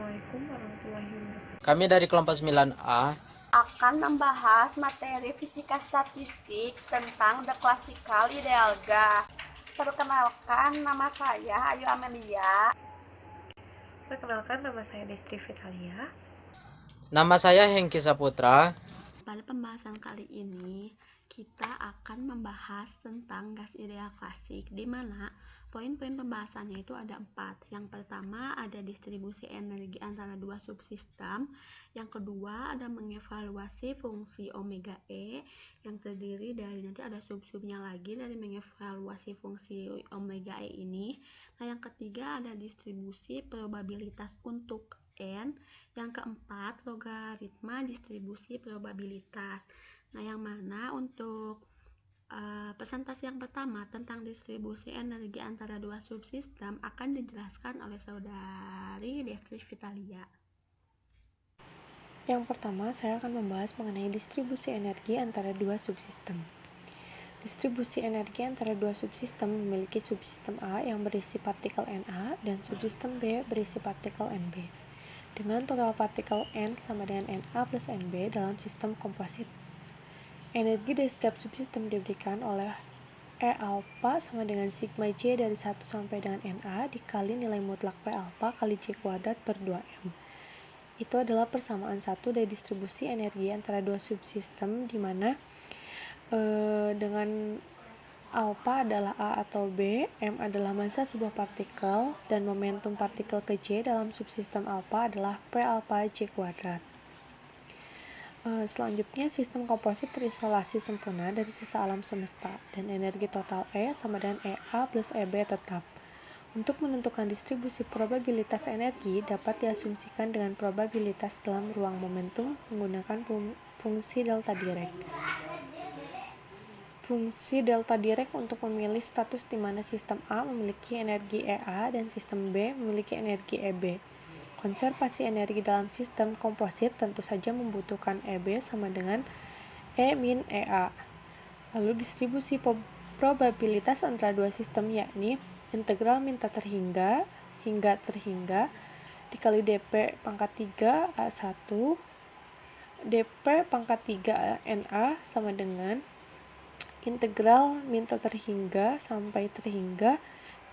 Assalamualaikum warahmatullahi wabarakatuh. Kami dari kelompok 9A akan membahas materi fisika statistik tentang the classical ideal gas. Perkenalkan, nama saya Ayu Amelia. Perkenalkan, nama saya Destri Vitalia. Nama saya Hengki Saputra. Pada pembahasan kali ini, kita akan membahas tentang gas ideal klasik, di mana poin-poin pembahasannya itu ada 4. Yang pertama ada distribusi energi antara dua subsistem. Yang kedua ada mengevaluasi fungsi omega E yang terdiri dari nanti ada sub-subnya lagi dari mengevaluasi fungsi omega E ini. Nah, yang ketiga ada distribusi probabilitas untuk N. Yang keempat logaritma distribusi probabilitas. Nah, yang mana untuk presentasi yang pertama tentang distribusi energi antara dua subsistem akan dijelaskan oleh saudari Destri Vitalia. Yang pertama, saya akan membahas mengenai distribusi energi antara dua subsistem. Distribusi energi antara dua subsistem memiliki subsistem A yang berisi partikel Na dan subsistem B berisi partikel Nb. Dengan total partikel N sama dengan Na plus Nb dalam sistem komposit. Energi dari setiap subsistem diberikan oleh E alpha sama dengan sigma J dari 1 sampai dengan Na dikali nilai mutlak P alpha kali J kuadrat per 2M. Itu adalah persamaan satu dari distribusi energi antara dua subsistem di mana dengan alpha adalah A atau B, M adalah massa sebuah partikel, dan momentum partikel ke J dalam subsistem alpha adalah P alpha J kuadrat. Selanjutnya, sistem komposit terisolasi sempurna dari sisa alam semesta, dan energi total E sama dengan EA plus EB tetap. Untuk menentukan distribusi probabilitas energi dapat diasumsikan dengan probabilitas dalam ruang momentum menggunakan fungsi delta Dirac. Fungsi delta Dirac untuk memilih status di mana sistem A memiliki energi EA dan sistem B memiliki energi EB. Konservasi energi dalam sistem komposit tentu saja membutuhkan EB sama dengan E min EA. Lalu distribusi probabilitas antara dua sistem yakni integral min tak terhingga hingga terhingga dikali dp pangkat 3 A1 dp pangkat 3 Na sama dengan integral min tak terhingga sampai terhingga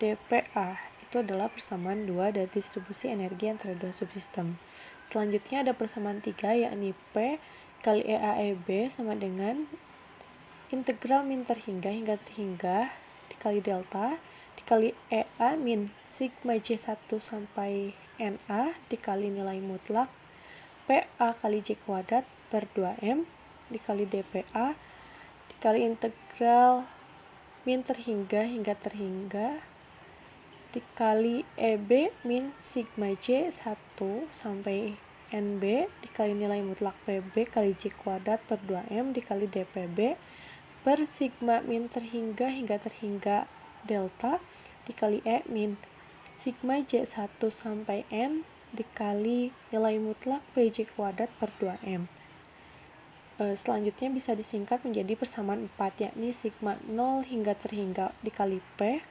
dpa. Itu adalah persamaan 2 dari distribusi energi antara dua subsistem. Selanjutnya ada persamaan 3 yakni P kali EA/EB sama dengan integral min terhingga hingga terhingga dikali delta dikali EA min sigma J1 sampai Na dikali nilai mutlak PA kali J kuadrat per 2M dikali DPA dikali integral min terhingga hingga terhingga dikali EB min sigma J1 sampai NB dikali nilai mutlak PB kali J kuadrat per 2M dikali DPB per sigma min terhingga hingga terhingga delta dikali E min sigma J1 sampai N dikali nilai mutlak PJ kuadrat per 2M. Selanjutnya bisa disingkat menjadi persamaan 4 yakni sigma 0 hingga terhingga dikali P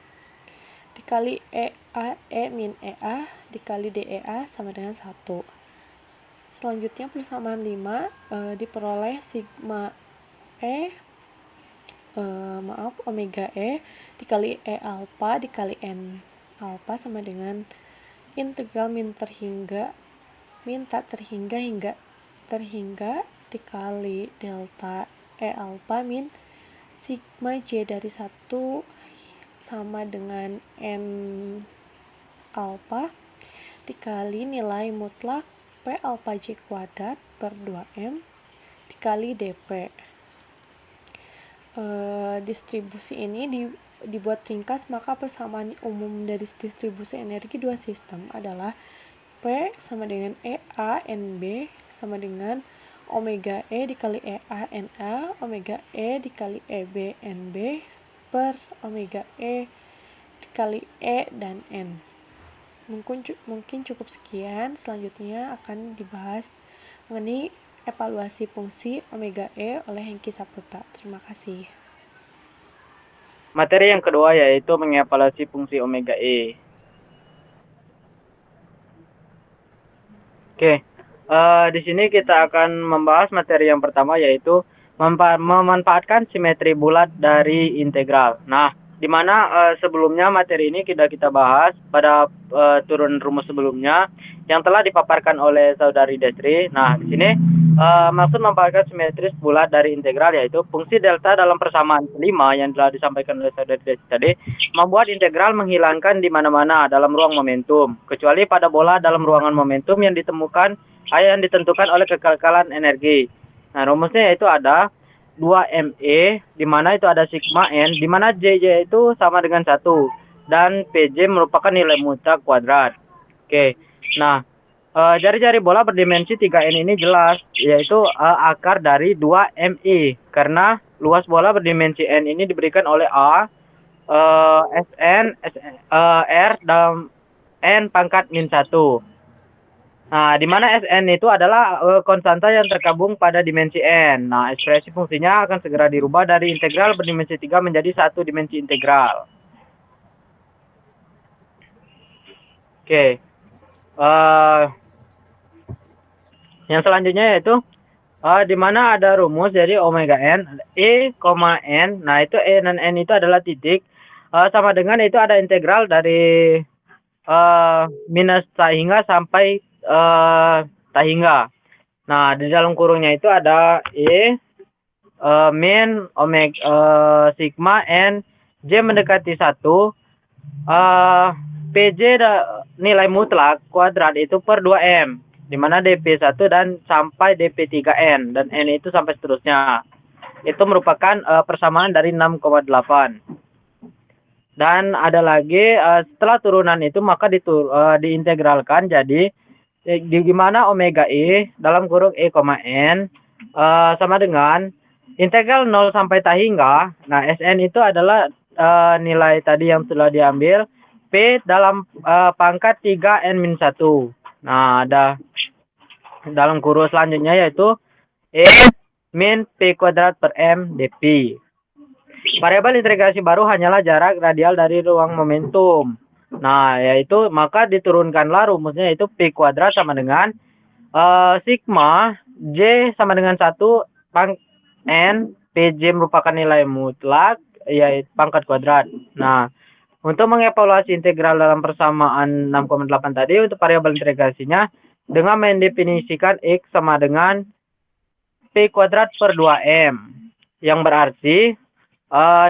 dikali EA E min EA dikali DEA sama dengan 1. Selanjutnya persamaan 5 diperoleh sigma omega E dikali E alpha dikali N alpha sama dengan integral min tak terhingga hingga terhingga dikali delta E alpha min sigma J dari 1 sama dengan N alpha dikali nilai mutlak P alpha J kuadrat per 2M dikali DP. Distribusi ini dibuat ringkas, maka persamaan umum dari distribusi energi dua sistem adalah P sama dengan EA NB sama dengan omega E dikali EA NA omega E dikali EB NB per omega E dikali E dan N. Mungkin cukup sekian. Selanjutnya akan dibahas mengenai evaluasi fungsi omega E oleh Hengki Saputra. Terima kasih. Materi yang kedua yaitu mengevaluasi fungsi omega E. Oke, di sini kita akan membahas materi yang pertama, yaitu memanfaatkan simetri bulat dari integral. Nah, di mana sebelumnya materi ini kita bahas pada turun rumus sebelumnya yang telah dipaparkan oleh saudari Desri. Nah, di sini maksud memanfaatkan simetris bulat dari integral, yaitu fungsi delta dalam persamaan kelima yang telah disampaikan oleh saudari Desri tadi, membuat integral menghilangkan di mana-mana dalam ruang momentum, kecuali pada bola dalam ruangan momentum yang ditentukan oleh kekekalan energi. Nah, rumusnya yaitu ada 2ME, di mana itu ada sigma N, di mana JJ itu sama dengan 1, dan PJ merupakan nilai mutlak kuadrat. Oke, nah, jari-jari bola berdimensi 3N ini jelas, yaitu akar dari 2ME, karena luas bola berdimensi N ini diberikan oleh A, SN, R, dan N pangkat min 1. Nah, di mana Sn itu adalah konstanta yang tergabung pada dimensi n. Nah, ekspresi fungsinya akan segera dirubah dari integral berdimensi 3 menjadi satu dimensi integral. Oke. Yang selanjutnya yaitu di mana ada rumus, jadi omega n, E, N. Nah, itu E dan N itu adalah titik. Sama dengan itu ada integral dari minus tahingga sampai tahingga. Nah, di dalam kurungnya itu ada E, min, omega, sigma, N, J mendekati 1, PJ nilai mutlak kuadrat itu per 2M, di mana DP 1 dan sampai DP 3N, dan N itu sampai seterusnya. Itu merupakan persamaan dari 6,8. Dan ada lagi setelah turunan itu maka diintegralkan jadi di mana omega E dalam kurung E, N sama dengan integral 0 sampai tahingga. Nah, Sn itu adalah nilai tadi yang sudah diambil, P dalam pangkat 3N-1. Nah, ada dalam kurung selanjutnya yaitu E min P kuadrat per M dP. Variabel integrasi baru hanyalah jarak radial dari ruang momentum. Nah, yaitu maka diturunkanlah rumusnya, yaitu P kuadrat sama dengan sigma J sama dengan 1 pang N, PJ merupakan nilai mutlak, yaitu pangkat kuadrat. Nah, untuk mengevaluasi integral dalam persamaan 6,8 tadi, untuk variabel integrasinya dengan mendefinisikan X sama dengan P kuadrat per 2M, yang berarti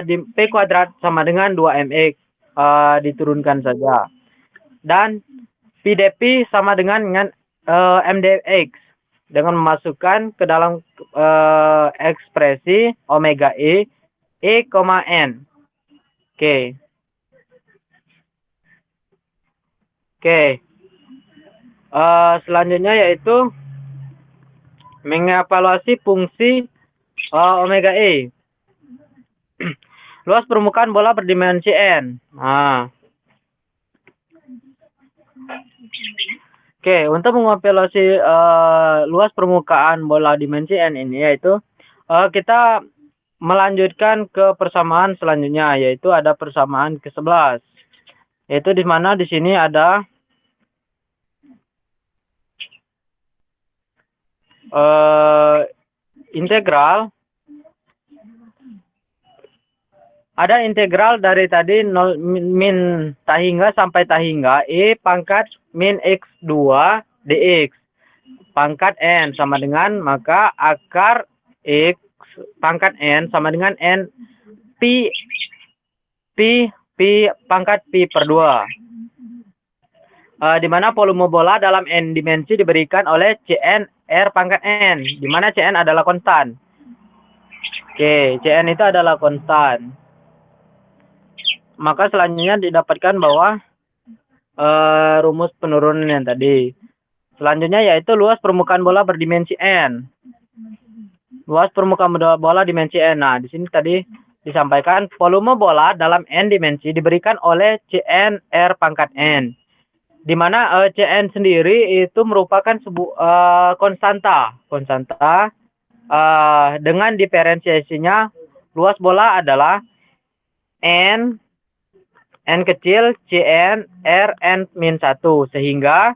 di P kuadrat sama dengan 2mx, diturunkan saja. Dan PdP sama dengan mdx dengan memasukkan ke dalam ekspresi omega E, N. Oke. Selanjutnya yaitu mengevaluasi fungsi omega E. Luas permukaan bola berdimensi N. Nah. Oke, untuk mengevaluasi luas permukaan bola dimensi N ini, yaitu kita melanjutkan ke persamaan selanjutnya, yaitu ada persamaan ke-11. Yaitu di mana di sini ada integral. Ada integral dari tadi 0 min tahingga sampai tahingga E pangkat min X2 dx pangkat N sama dengan, maka akar X pangkat N sama dengan N Pi pangkat Pi per 2. Di mana volume bola dalam N dimensi diberikan oleh Cn R pangkat N, di mana Cn adalah konstan. Oke, Cn itu adalah konstan. Maka selanjutnya didapatkan bahwa rumus penurunan yang tadi. Selanjutnya yaitu luas permukaan bola berdimensi N. Luas permukaan bola dimensi N. Nah, di sini tadi disampaikan volume bola dalam N dimensi diberikan oleh Cn R pangkat N. Di mana Cn sendiri itu merupakan konstanta. Dengan diferensiasinya luas bola adalah N kecil Cn R N min 1, sehingga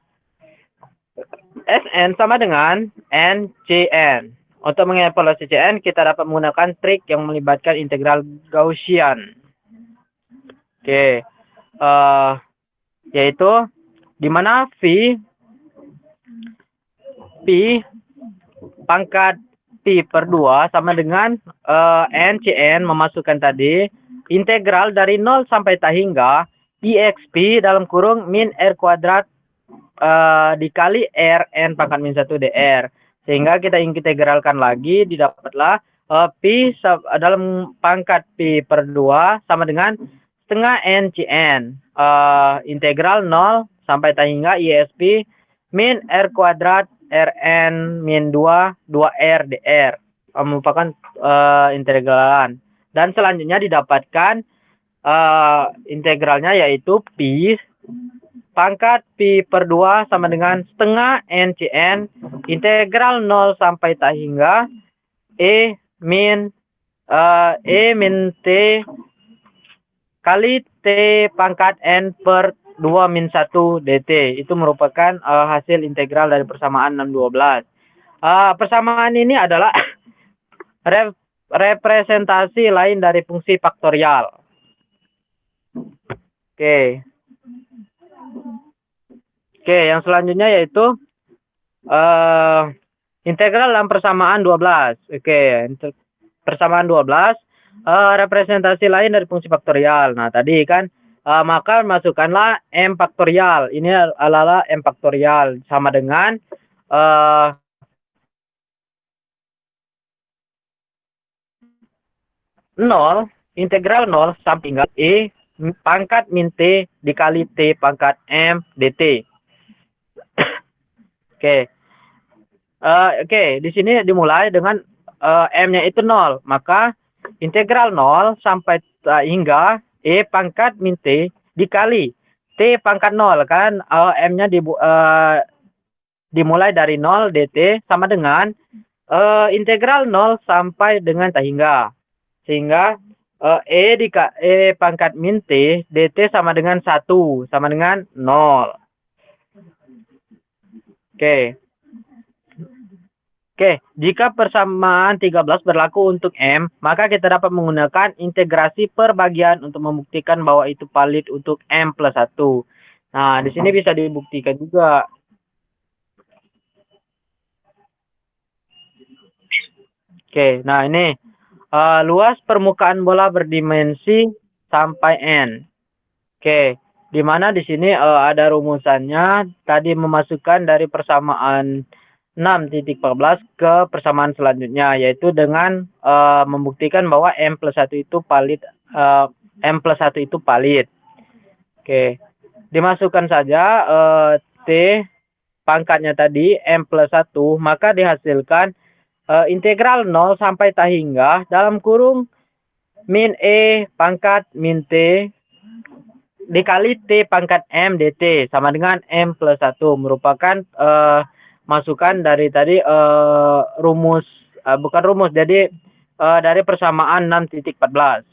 Sn sama dengan NCN. Untuk mengevaluasi Cn, kita dapat menggunakan trik yang melibatkan integral Gaussian. Oke, yaitu di mana Pi pangkat Pi per 2 sama dengan NCN memasukkan tadi integral dari 0 sampai tak hingga IXP dalam kurung min R kuadrat dikali Rn pangkat min 1 dr. Sehingga kita integralkan lagi, didapatlah Pi dalam pangkat Pi per 2 sama dengan setengah NCN. Integral 0 sampai tak hingga ISP min R kuadrat Rn min 2 2R dr. Merupakan integralan. Dan selanjutnya didapatkan integralnya yaitu Pi pangkat Pi per 2 sama dengan setengah NCN integral 0 sampai tak hingga E min T kali T pangkat N per 2 min 1 dt. Itu merupakan hasil integral dari persamaan 612. Persamaan ini adalah representasi lain dari fungsi faktorial. Oke, yang selanjutnya yaitu integral dalam persamaan 12. Oke, persamaan 12 representasi lain dari fungsi faktorial. Nah, tadi kan maka masukkanlah M faktorial. Ini adalah M faktorial sama dengan nol integral 0 sampai hingga E pangkat min T dikali T pangkat M dt. Oke, di sini dimulai dengan M-nya itu 0. Maka integral 0 sampai hingga E pangkat min T dikali T pangkat 0 kan M-nya dimulai dari 0 dt sama dengan integral 0 sampai dengan tak hingga. Sehingga E pangkat min T dt sama dengan 1 sama dengan 0. Oke, jika persamaan 13 berlaku untuk M, maka kita dapat menggunakan integrasi perbagian untuk membuktikan bahwa itu valid untuk M plus 1. Nah, di sini bisa dibuktikan juga. Oke, nah ini luas permukaan bola berdimensi sampai N. Oke, di mana di sini ada rumusannya. Tadi memasukkan dari persamaan 6.14 ke persamaan selanjutnya, yaitu dengan membuktikan bahwa M plus 1 itu valid. M plus 1 itu valid. Oke, dimasukkan saja T pangkatnya tadi M plus 1, maka dihasilkan integral 0 sampai tak hingga dalam kurung min E pangkat min T dikali T pangkat M dt sama dengan M plus 1, merupakan masukan dari tadi rumus, bukan rumus, jadi dari persamaan 6.14.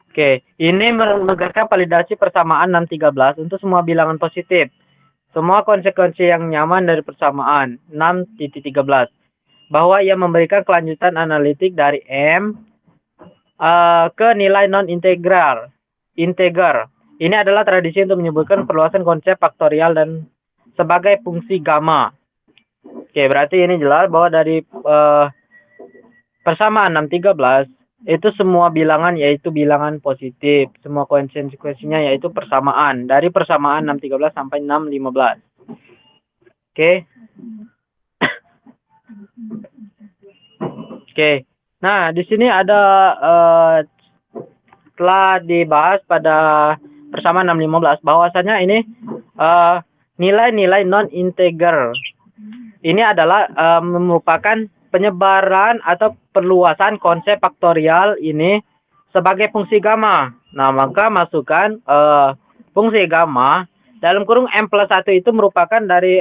Oke, ini menegaskan validasi persamaan 6.13 untuk semua bilangan positif. Semua konsekuensi yang nyaman dari persamaan 6.13. Bahwa ia memberikan kelanjutan analitik dari M ke nilai non-integer. Ini adalah tradisi untuk menyebutkan perluasan konsep faktorial dan sebagai fungsi gamma. Oke, berarti ini jelas bahwa dari persamaan 6.13 itu semua bilangan yaitu bilangan positif. Semua konsekuensinya yaitu persamaan. Dari persamaan 6.13 sampai 6.15. Oke. Oke. Nah, di sini ada telah dibahas pada persamaan 6.15 bahwasanya ini nilai-nilai non-integer. Ini adalah merupakan penyebaran atau perluasan konsep faktorial ini sebagai fungsi gamma. Nah, maka masukkan fungsi gamma dalam kurung M plus 1 itu merupakan dari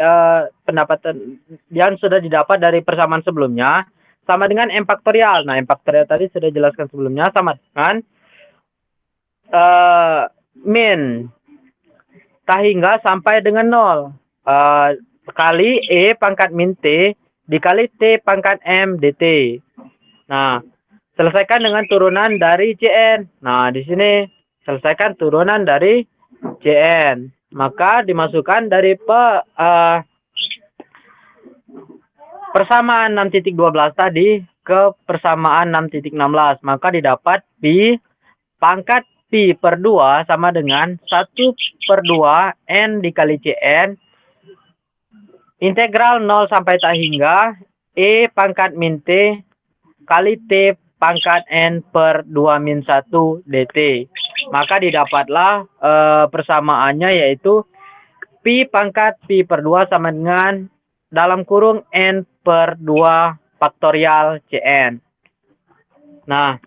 pendapatan yang sudah didapat dari persamaan sebelumnya sama dengan M faktorial. Nah, M faktorial tadi sudah jelaskan sebelumnya sama dengan min tak hingga sampai dengan 0. kali E pangkat min T dikali T pangkat M dt. Nah, selesaikan dengan turunan dari Cn. Nah, di sini selesaikan turunan dari Cn. Maka dimasukkan dari persamaan 6.12 tadi ke persamaan 6.16. Maka didapat pi pangkat pi per 2 sama dengan 1/2 N dikali Cn integral 0 sampai tak hingga E pangkat min T kali T pangkat N per 2 min 1 dt. Maka didapatlah persamaannya yaitu pi pangkat pi per 2 sama dengan dalam kurung N per 2 faktorial Cn. Nah,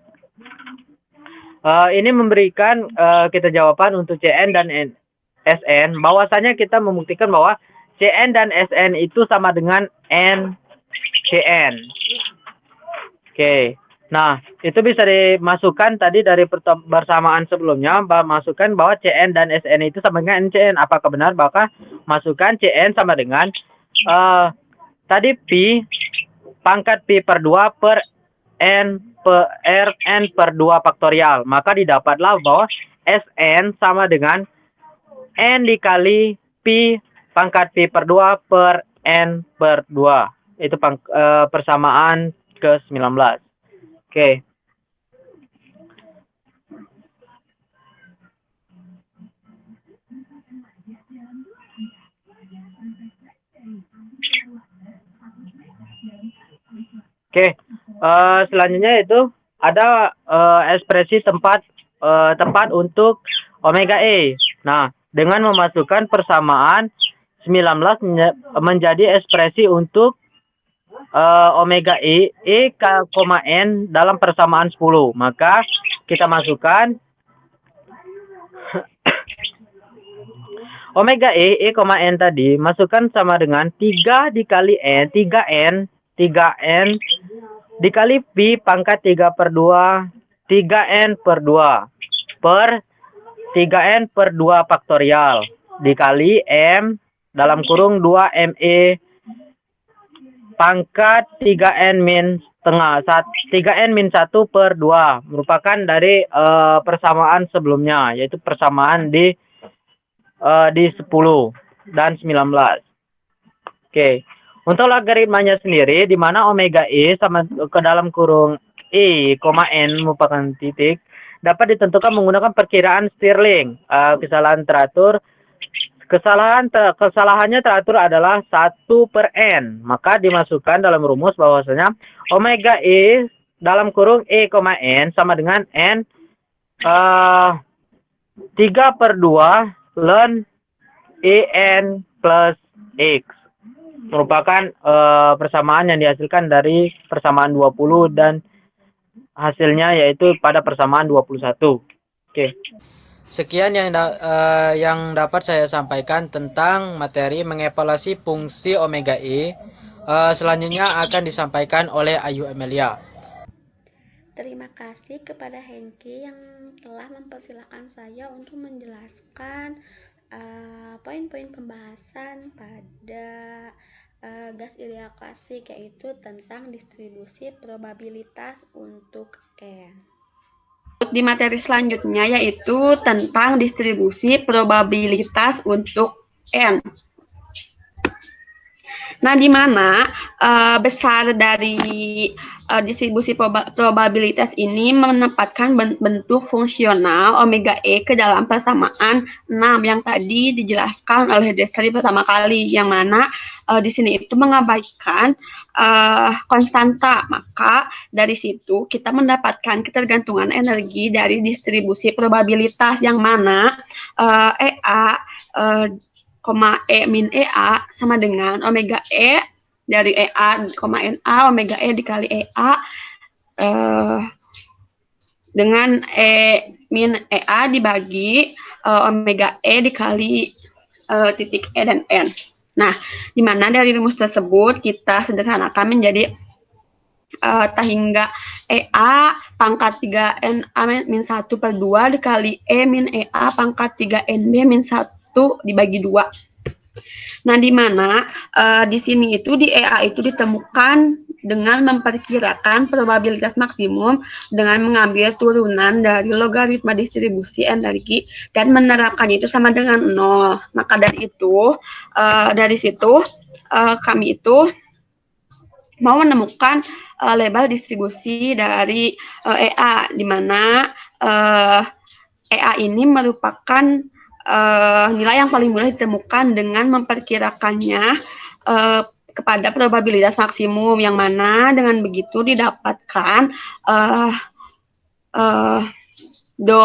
ini memberikan kita jawaban untuk Cn dan Sn. Bahwasanya kita membuktikan bahwa Cn dan Sn itu sama dengan N Cn. Oke. Nah, itu bisa dimasukkan tadi dari persamaan sebelumnya, masukkan bahwa Cn dan Sn itu sama dengan Ncn. Apakah benar? Maka masukkan Cn sama dengan tadi pi pangkat pi per 2 per N per 2 faktorial. Maka didapatlah bahwa Sn sama dengan N dikali pi pangkat pi per 2 per N per 2. Itu persamaan ke-19. Oke. Selanjutnya itu ada ekspresi tempat untuk omega E. Nah, dengan memasukkan persamaan 19 menjadi ekspresi untuk omega E N dalam persamaan 10. Maka kita masukkan omega E N tadi masukkan sama dengan 3 dikali N, 3N dikali pi pangkat 3 per 2, 3N per 2 per 3N per 2 faktorial dikali M dalam kurung 2ME pangkat 3N min setengah 3N min 1 per 2 merupakan dari persamaan sebelumnya, yaitu persamaan di 10 dan 19. Oke. Untuk logaritmanya sendiri, di mana omega E sama ke dalam kurung E, N merupakan titik, dapat ditentukan menggunakan perkiraan Stirling. Kesalahannya teratur adalah 1 per N. Maka dimasukkan dalam rumus bahwasanya omega E dalam kurung E, N sama dengan N 3 per 2 ln En plus X. Merupakan persamaan yang dihasilkan dari persamaan 20 dan hasilnya yaitu pada persamaan 21. Oke. Sekian yang dapat saya sampaikan tentang materi mengevaluasi fungsi omega E. Selanjutnya akan disampaikan oleh Ayu Amelia. Terima kasih kepada Hengki yang telah mempersilahkan saya untuk menjelaskan poin-poin pembahasan pada gas ideal klasik, yaitu tentang distribusi probabilitas untuk N. Di materi selanjutnya yaitu tentang distribusi probabilitas untuk N. Nah, di mana besar dari distribusi probabilitas ini menempatkan bentuk fungsional omega E ke dalam persamaan 6 yang tadi dijelaskan oleh Desri pertama kali, yang mana di sini itu mengabaikan konstanta. Maka dari situ kita mendapatkan ketergantungan energi dari distribusi probabilitas, yang mana EA E min EA sama dengan omega E dari EA, NA omega E dikali EA dengan E min EA dibagi omega E dikali titik E dan N. Nah, di mana dari rumus tersebut kita sederhanakan menjadi hingga EA pangkat 3NA min 1 per 2 dikali E min EA pangkat 3NB min 1 dibagi 2. Nah, di mana di sini itu di EA itu ditemukan dengan memperkirakan probabilitas maksimum dengan mengambil turunan dari logaritma distribusi energi dan menerapkannya itu sama dengan 0. Maka dari situ kami itu mau menemukan label distribusi dari EA, di mana EA ini merupakan nilai yang paling mudah ditemukan dengan memperkirakannya kepada probabilitas maksimum, yang mana dengan begitu didapatkan do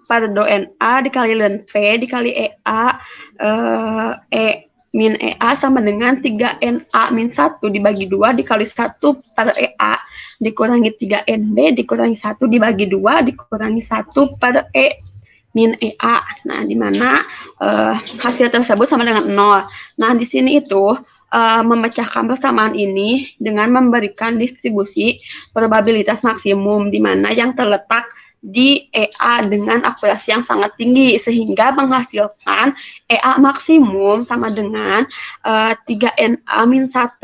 pada do NA dikali ln P dikali EA min EA sama dengan 3NA min 1 dibagi 2 dikali 1 per EA dikurangi 3NB dikurangi 1 dibagi 2 dikurangi 1 per E min EA. Nah, di mana hasil tersebut sama dengan 0. Nah, di sini itu memecahkan persamaan ini dengan memberikan distribusi probabilitas maksimum, di mana yang terletak di EA dengan akurasi yang sangat tinggi, sehingga menghasilkan EA maksimum sama dengan 3NA min 1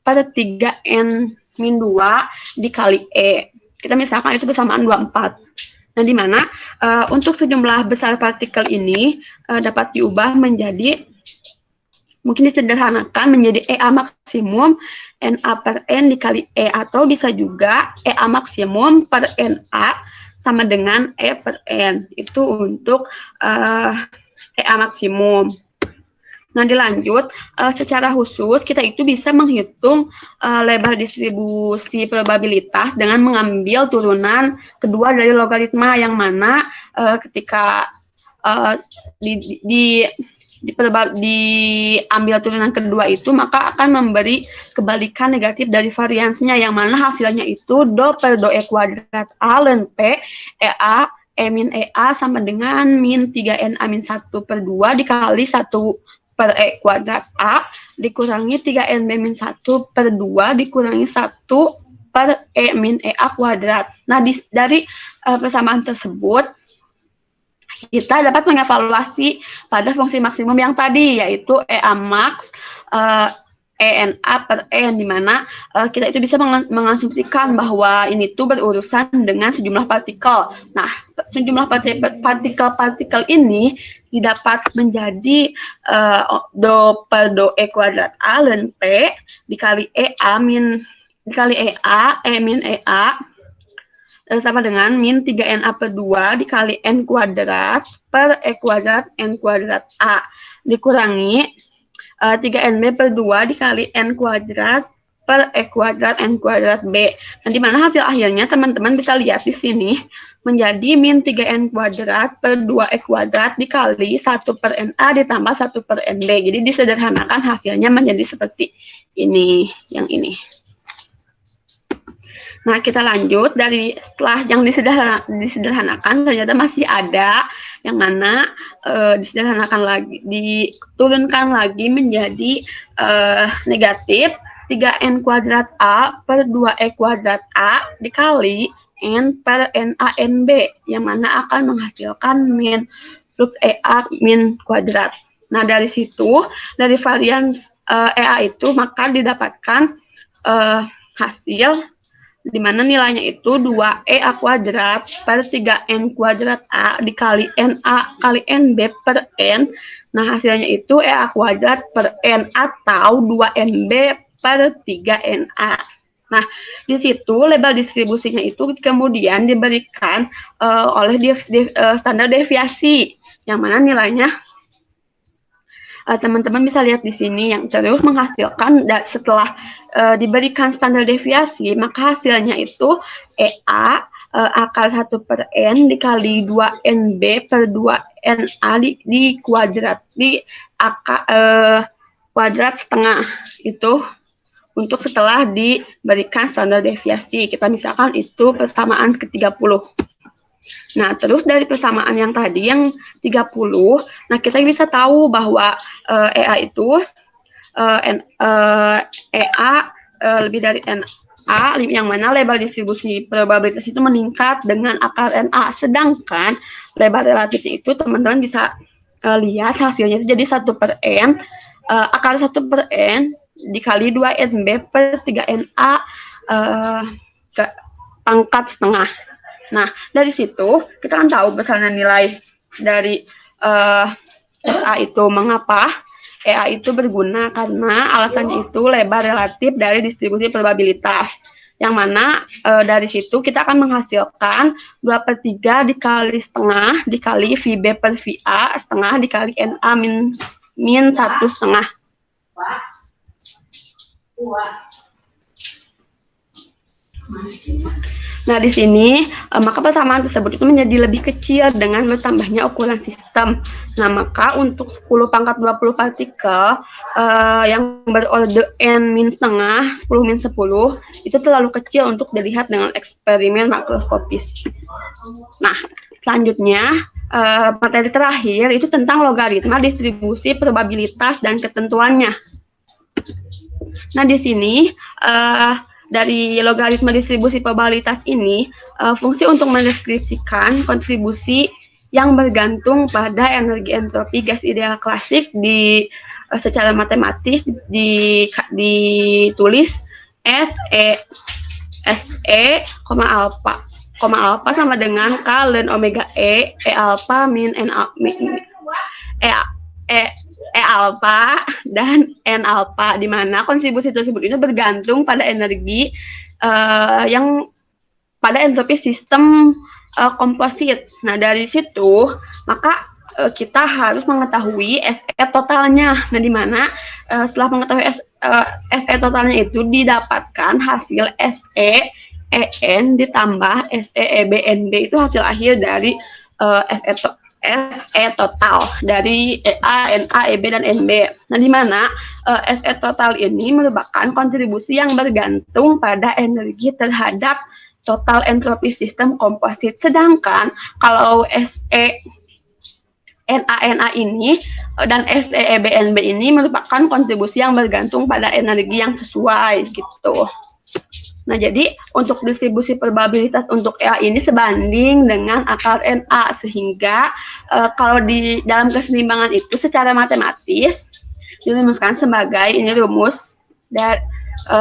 pada 3N min 2 dikali E. Kita misalkan itu bersamaan 24. Nah, di mana untuk sejumlah besar partikel ini dapat diubah menjadi, mungkin disederhanakan menjadi EA maksimum NA per N dikali E, atau bisa juga EA maksimum per NA sama dengan E per N. Itu untuk EA maksimum. Nah, dilanjut, secara khusus kita itu bisa menghitung label distribusi probabilitas dengan mengambil turunan kedua dari logaritma, yang mana ketika diambil turunan kedua itu, maka akan memberi kebalikan negatif dari variansnya, yang mana hasilnya itu do per do E kuadrat A ln P EA E min EA sama dengan min 3NA min 1 per 2 dikali 1 per E kuadrat A dikurangi 3NB min 1 per 2 dikurangi 1 per E min EA kuadrat. Nah, dari persamaan tersebut kita dapat mengevaluasi pada fungsi maksimum yang tadi, yaitu EA max ENA per N, di mana kita itu bisa mengasumsikan bahwa ini tuh berurusan dengan sejumlah partikel. Nah, sejumlah partikel ini didapat menjadi do per do E kuadrat A ln P dikali EA E min EA sama dengan min 3NA per 2 dikali N kuadrat per E kuadrat N kuadrat A dikurangi 3NB per 2 dikali N kuadrat per E kuadrat N kuadrat B. Nah, di mana hasil akhirnya teman-teman bisa lihat di sini menjadi min 3N kuadrat per 2 E kuadrat dikali 1 per NA ditambah 1 per NB. Jadi disederhanakan hasilnya menjadi seperti ini, yang ini. Nah, kita lanjut, dari setelah yang disederhanakan ternyata masih ada yang mana disederhanakan lagi, diturunkan lagi menjadi negatif 3N kuadrat A per 2E kuadrat A dikali N per NANB, yang mana akan menghasilkan min flux EA min kuadrat. Nah, dari situ, dari varians EA itu maka didapatkan hasil di mana nilainya itu 2EA kuadrat per 3N kuadrat A dikali NA kali NB per N. Nah, hasilnya itu EA kuadrat per N atau 2NB per 3NA. Nah, di situ label distribusinya itu kemudian diberikan oleh standar deviasi, yang mana nilainya teman-teman bisa lihat di sini, yang terus menghasilkan setelah diberikan standar deviasi, maka hasilnya itu EA akar 1 per N dikali 2NB per 2NA di kuadrat, di kuadrat setengah, itu untuk setelah diberikan standar deviasi. Kita misalkan itu persamaan ke-30. Nah, terus dari persamaan yang tadi, yang 30, nah kita bisa tahu bahwa EA itu EA lebih dari NA, yang mana label distribusi probabilitas itu meningkat dengan akar NA. Sedangkan label relatifnya itu teman-teman bisa lihat hasilnya itu jadi 1 per N akar 1/n dikali 2NB per 3NA ke pangkat setengah. Nah, dari situ kita kan tahu besarnya nilai dari SA itu. Mengapa? EA itu berguna karena alasannya itu lebar relatif dari distribusi probabilitas. Yang mana dari situ kita akan menghasilkan 2/3 dikali setengah dikali VB per VA setengah dikali NA min 1/2. Nah, di sini maka persamaan tersebut itu menjadi lebih kecil dengan bertambahnya ukuran sistem. Nah, maka untuk 10⁻20 partikel yang berorder n min setengah, 10 min 10, itu terlalu kecil untuk dilihat dengan eksperimen makroskopis. Nah, selanjutnya materi terakhir itu tentang logaritma distribusi probabilitas dan ketentuannya. Nah, di sini dari logaritma distribusi probabilitas ini, fungsi untuk mendeskripsikan kontribusi yang bergantung pada energi entropi gas ideal klasik secara matematis ditulis SE, alpha. Alpha sama dengan K ln omega E alpha min N alpha dan N alpha, di mana kontribusi tersebut itu bergantung pada energi yang pada entropi sistem komposit. Nah, dari situ maka kita harus mengetahui SE totalnya. Nah, di mana setelah mengetahui SE totalnya itu didapatkan hasil SE EN ditambah SE EB NB, itu hasil akhir dari SE total dari EA, NA, EB, dan NB. Nah, di mana SE total ini merupakan kontribusi yang bergantung pada energi terhadap total entropi sistem komposit. Sedangkan kalau SE NA ini dan SE EB NB ini merupakan kontribusi yang bergantung pada energi yang sesuai gitu. Nah, jadi untuk distribusi probabilitas untuk EA ini sebanding dengan akar NA, sehingga kalau di dalam keseimbangan itu secara matematis dirumuskan sebagai ini rumus dan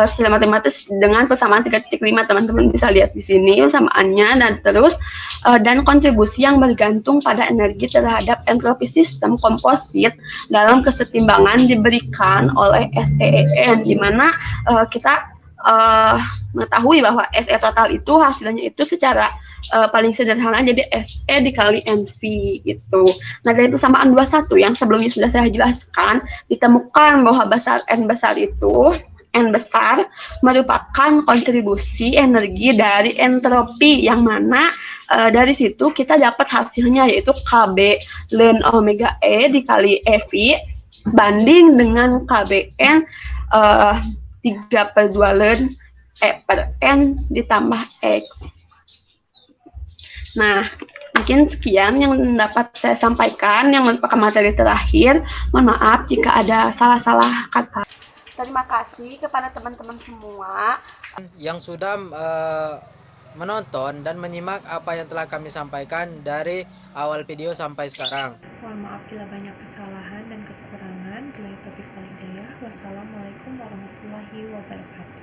secara matematis dengan persamaan 3,5. Teman-teman bisa lihat di sini persamaannya, dan terus dan kontribusi yang bergantung pada energi terhadap entropi sistem komposit dalam kesetimbangan diberikan oleh SEEN, di mana kita mengetahui bahwa SE total itu hasilnya itu secara paling sederhana jadi SE dikali NV gitu. Nah, dari persamaan 21 yang sebelumnya sudah saya jelaskan, ditemukan bahwa N besar itu N besar merupakan kontribusi energi dari entropi, yang mana dari situ kita dapat hasilnya yaitu KB ln omega E dikali EV banding dengan KBN 3/2 ln E per N ditambah X. Nah, mungkin sekian yang dapat saya sampaikan yang merupakan materi terakhir. Mohon maaf jika ada salah-salah kata. Terima kasih kepada teman-teman semua yang sudah menonton dan menyimak apa yang telah kami sampaikan dari awal video sampai sekarang. Mohon maaf bila banyak kesalahan dan kekurangan. Bila topik wal hidayah. Wassalamualaikum warahmatullahi wabarakatuh.